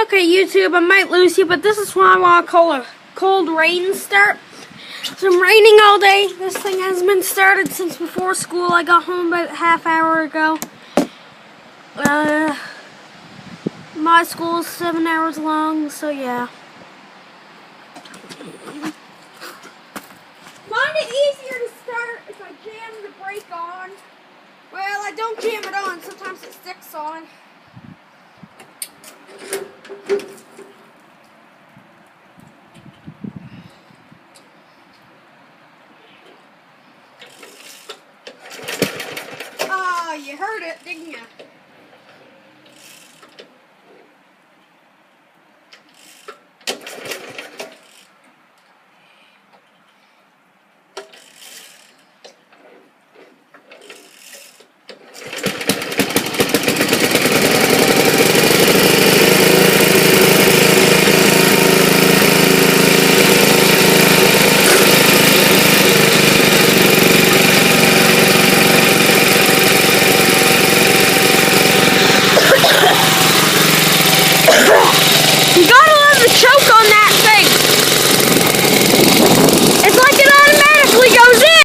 Okay, YouTube, I might lose you, but this is what I want to call a cold rain start. It's been raining all day. This thing hasn't been started since before school. I got home about a half hour ago. My school is 7 hours long, so yeah. Find it easier to start if I jam the brake on. Well, I don't jam it on. Sometimes it sticks on.